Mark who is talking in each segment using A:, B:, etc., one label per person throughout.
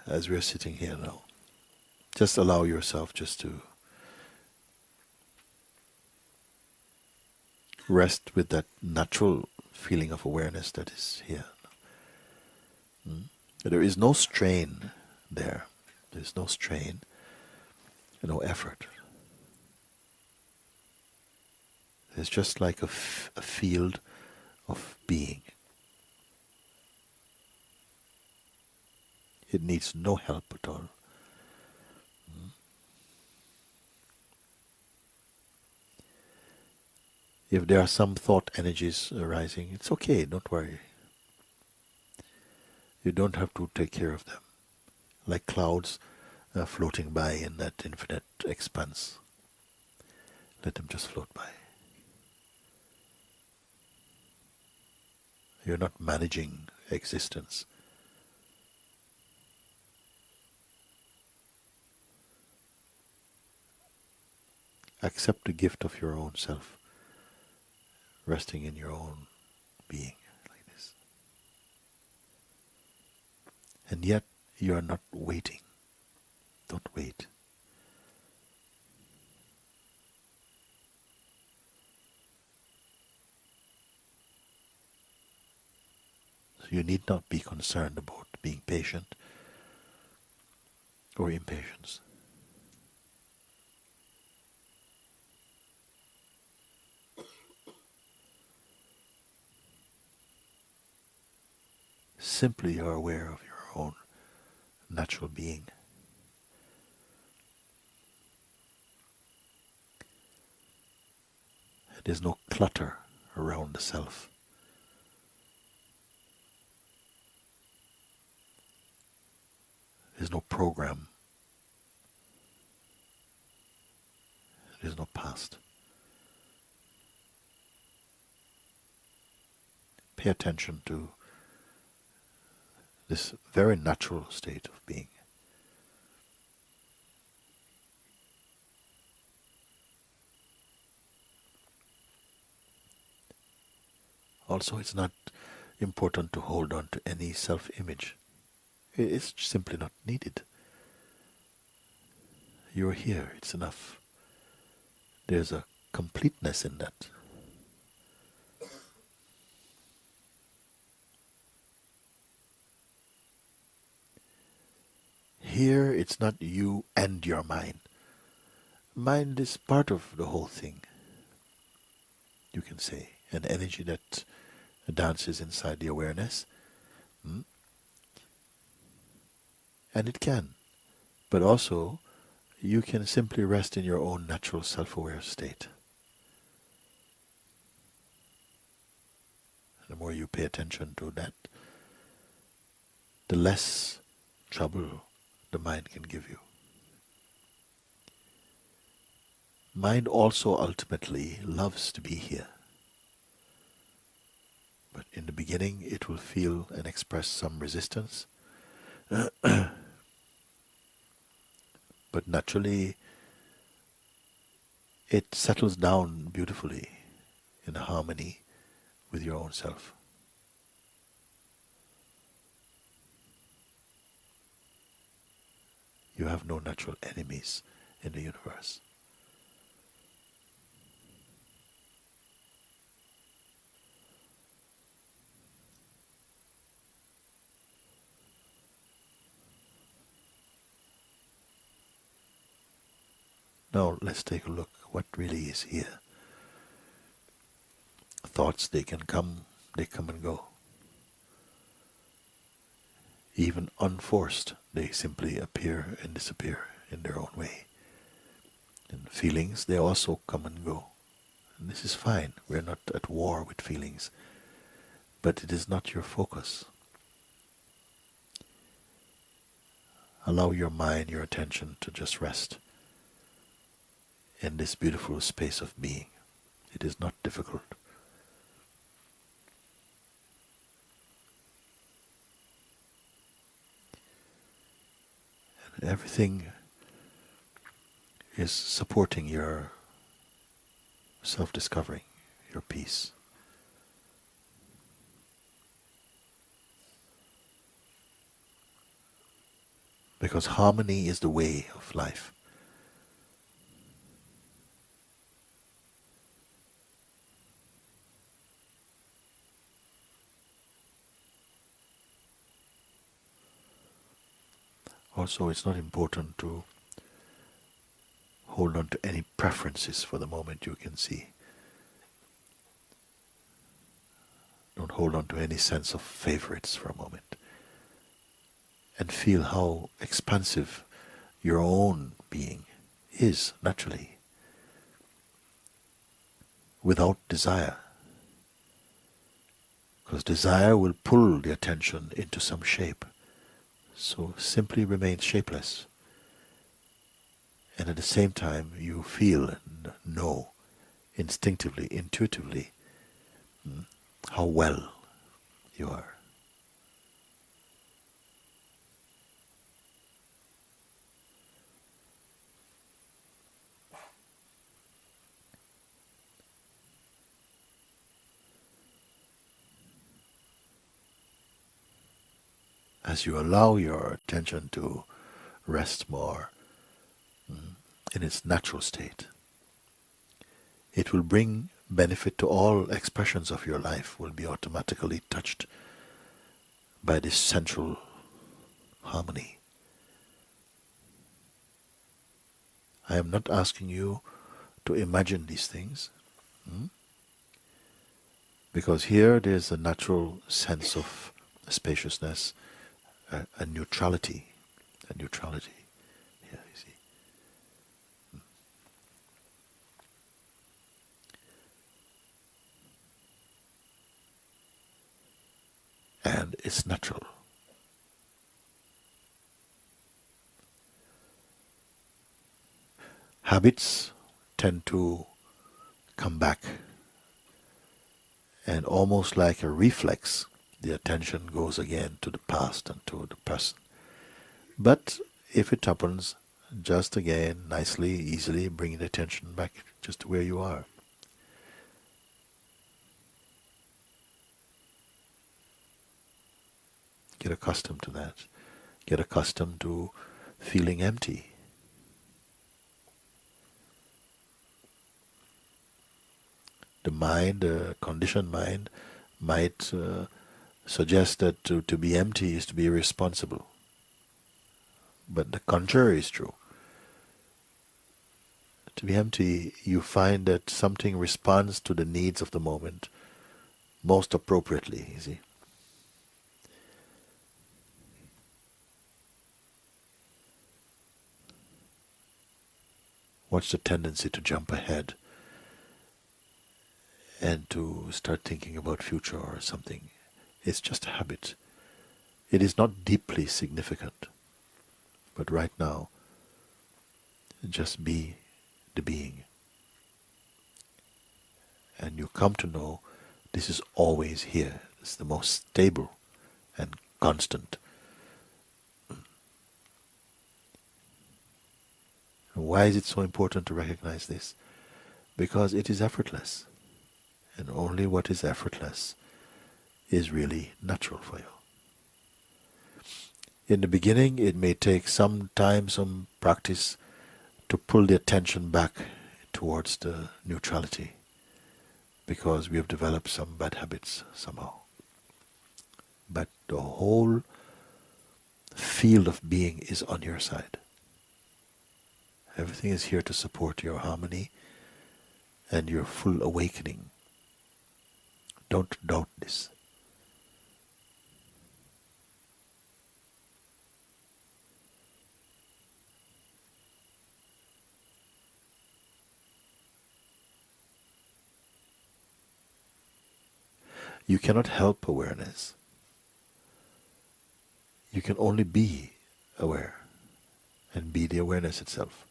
A: as we're sitting here now. Just allow yourself just to rest with that natural feeling of awareness that is here. Mm? There is no strain there. There's no strain, no effort. It's just like a field of being. It needs no help at all. If there are some thought energies arising, it's okay, don't worry. You don't have to take care of them. Like clouds floating by in that infinite expanse. Let them just float by. You're not managing existence. Accept the gift of your own self, resting in your own being like this. And yet you are not waiting. Don't wait. So you need not be concerned about being patient or impatience. Simply you are aware of your own natural being. There's no clutter around the self. There's no program. There's no past. Pay attention to this very natural state of being. Also, it's not important to hold on to any self-image. It's simply not needed. You're here, it's enough. There's a completeness in that. Here, it's not you and your mind. Mind is part of the whole thing, you can say. An energy that dances inside the awareness. And it can. But also, you can simply rest in your own natural self-aware state. The more you pay attention to that, the less trouble the mind can give you. Mind also ultimately loves to be here. But in the beginning, it will feel and express some resistance. But naturally, it settles down beautifully in harmony with your own self. You have no natural enemies in the universe. Now let's take a look what really is here. Thoughts, they come and go. Even unforced, they simply appear and disappear in their own way. And feelings, they also come and go. And this is fine. We're not at war with feelings. But it is not your focus. Allow your mind, your attention to just rest in this beautiful space of being. It is not difficult. And everything is supporting your self-discovery, your peace. because harmony is the way of life. Also, it's not important to hold on to any preferences for the moment. You can see. Don't hold on to any sense of favorites for a moment. And feel how expansive your own being is naturally, without desire. Because desire will pull the attention into some shape. So simply remain shapeless. And at the same time, you feel and know instinctively, intuitively, how well you are. As you allow your attention to rest more in its natural state, it will bring benefit to all expressions of your life, will be automatically touched by this central harmony. I am not asking you to imagine these things, because here there's a natural sense of spaciousness, a neutrality, a neutrality. Here, you see. And it's natural. Habits tend to come back, and almost like a reflex, the attention goes again to the past and to the present. But if it happens, just again, nicely, easily bring the attention back just to where you are. Get accustomed to that. Get accustomed to feeling empty. The mind, the conditioned mind, might suggest that to be empty is to be irresponsible. But the contrary is true. To be empty, you find that something responds to the needs of the moment most appropriately, you see. Watch the tendency to jump ahead and to start thinking about future or something. It's just a habit. It is not deeply significant. But right now, just be the being. And you come to know this is always here. It's the most stable and constant. And why is it so important to recognize this? Because it is effortless. And only what is effortless is really natural for you. In the beginning, it may take some time, some practice to pull the attention back towards the neutrality, because we have developed some bad habits somehow. But the whole field of being is on your side. Everything is here to support your harmony and your full awakening. Don't doubt this. You cannot help awareness. You can only be aware and be the awareness itself.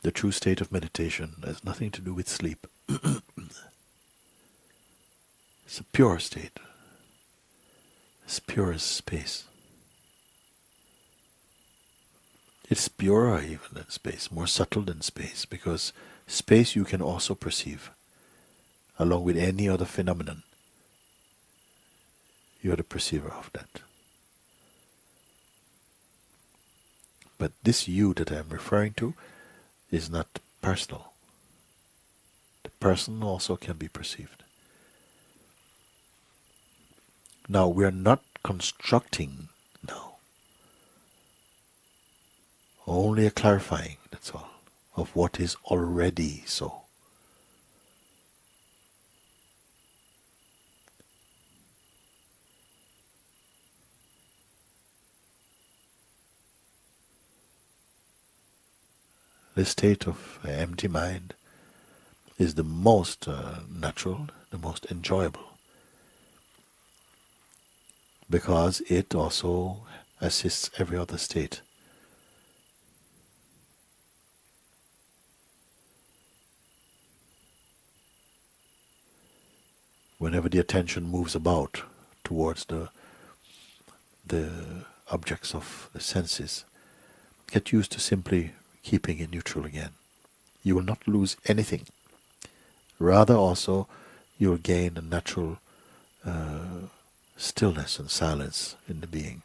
A: The true state of meditation has nothing to do with sleep. It's a pure state. It's pure as space. It's purer even than space, more subtle than space, because space you can also perceive, along with any other phenomenon. You're the perceiver of that. But this you that I'm referring to is not personal. The person also can be perceived. Now, we're not constructing now, only a clarifying, that's all, of what is already so. The state of empty mind is the most natural, the most enjoyable, because it also assists every other state. Whenever the attention moves about towards the objects of the senses, get used to simply keeping it neutral again. You will not lose anything. Rather, also, you will gain a natural stillness and silence in the being.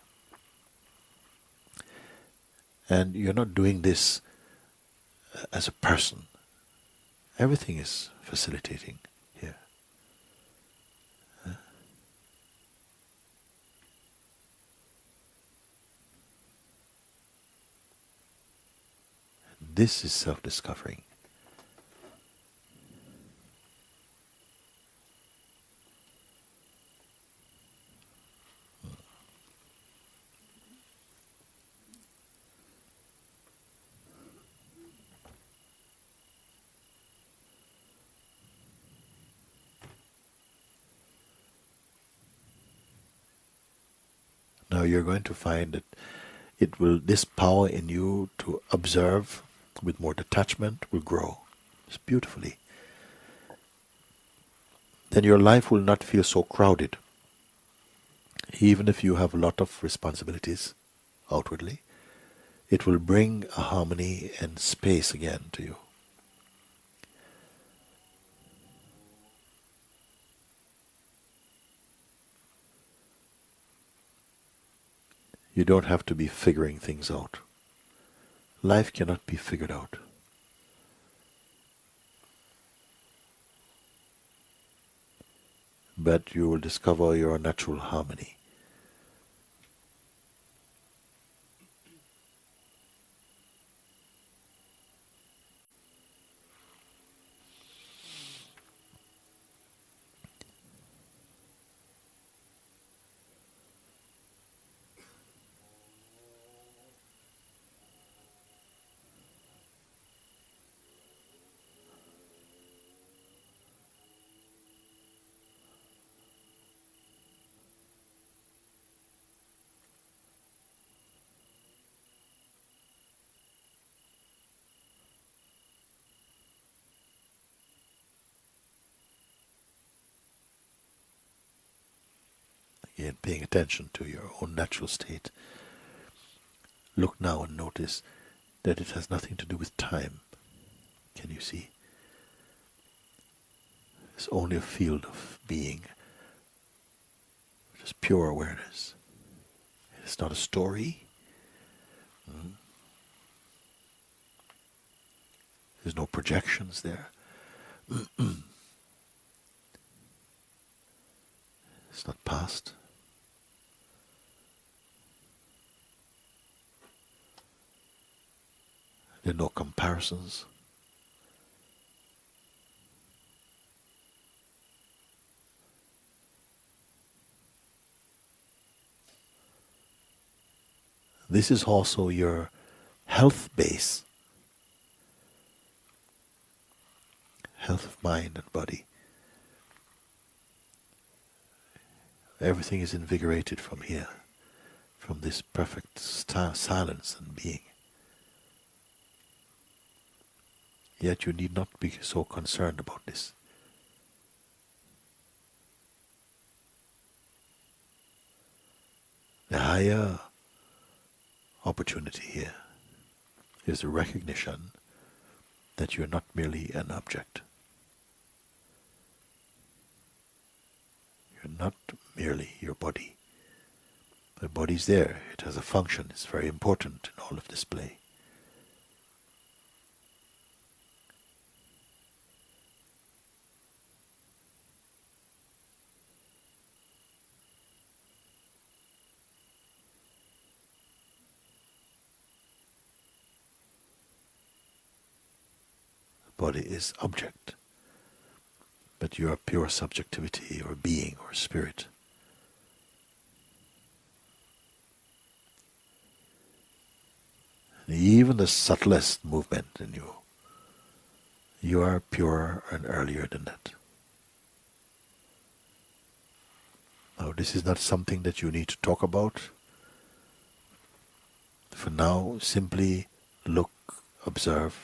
A: And you're not doing this as a person. Everything is facilitating here. This is self-discovering. Now you're going to find that it will, this power in you to observe with more detachment will grow. It's beautifully. Then your life will not feel so crowded. Even if you have a lot of responsibilities outwardly, it will bring a harmony and space again to you. You don't have to be figuring things out. Life cannot be figured out. But you will discover your natural harmony. Again, paying attention to your own natural state. Look now and notice that it has nothing to do with time. Can you see? It's only a field of being, just pure awareness. It's not a story. There's no projections there. It's not past. There are no comparisons. This is also your health base. Health of mind and body. Everything is invigorated from here, from this perfect silence and being. Yet you need not be so concerned about this. The higher opportunity here is the recognition that you're not merely an object. You're not merely your body. The body's there. It has a function. It's very important in all of this play. The body is object. But you are pure subjectivity or being or spirit. And even the subtlest movement in you, you are purer and earlier than that. Now, this is not something that you need to talk about. For now, simply look, observe,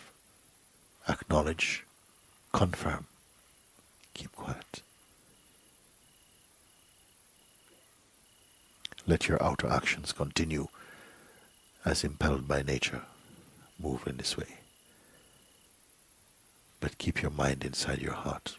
A: acknowledge, confirm. Keep quiet. Let your outer actions continue as impelled by nature. Move in this way. But keep your mind inside your heart.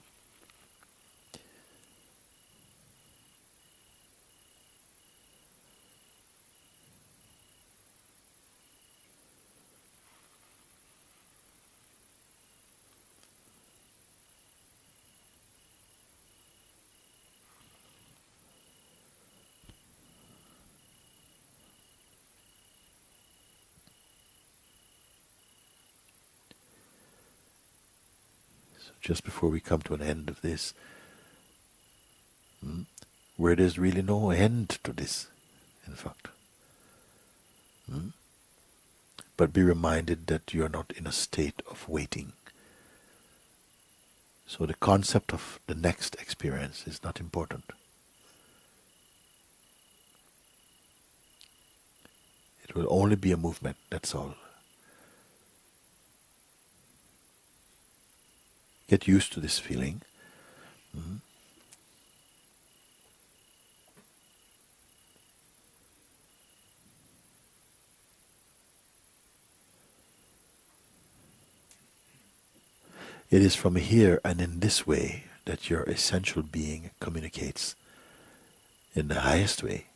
A: Just before we come to an end of this, where there's really no end to this, in fact. But be reminded that you are not in a state of waiting. So the concept of the next experience is not important. It will only be a movement, that's all. Get used to this feeling. It is from here and in this way that your essential being communicates in the highest way.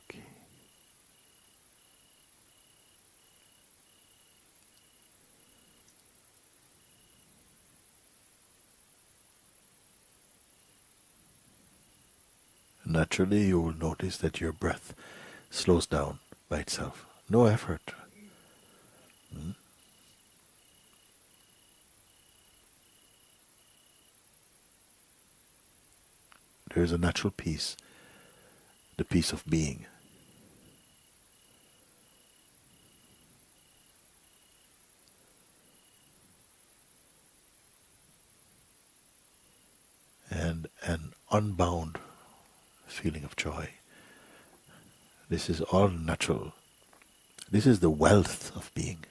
A: Okay. Naturally, you will notice that your breath slows down by itself. No effort. There is a natural peace, the peace of being. And an unbound feeling of joy. This is all natural. This is the wealth of being.